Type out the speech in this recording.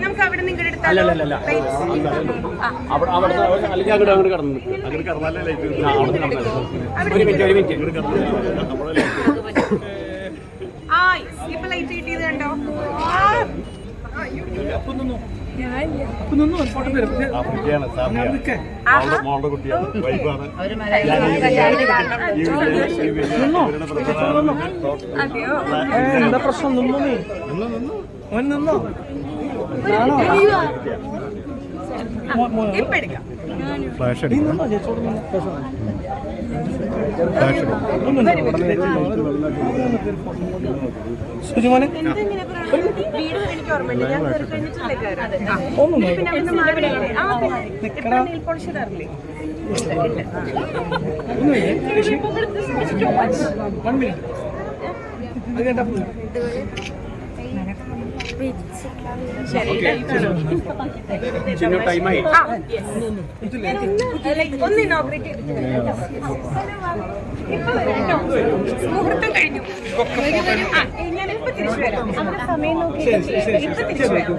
നമുക്ക് അവിടെ നിങ്ങളുടെ ഇപ്പൊ ലൈറ്റ് കിട്ടിയത് കണ്ടോ? എന്താ പ്രശ്നം? നിന്നോ ഇപ്പൊ എടുക്കാം. സുജിമോനെ വീട് എനിക്ക് ഓർമ്മയില്ല. ഞാൻ കയറി കഴിഞ്ഞിട്ടല്ലേ കയറാം. നെയിൽ പോളിഷ് ഇടാറില്ലേ? ഒന്ന് ഇനോഗ്രേറ്റ് ചെയ്തിട്ട് മുഹൂർത്തം കഴിഞ്ഞു. ഞാനിപ്പോ തിരിച്ചു വരാം. സമയം നോക്കി ഇപ്പൊ തിരിച്ചു വരാം.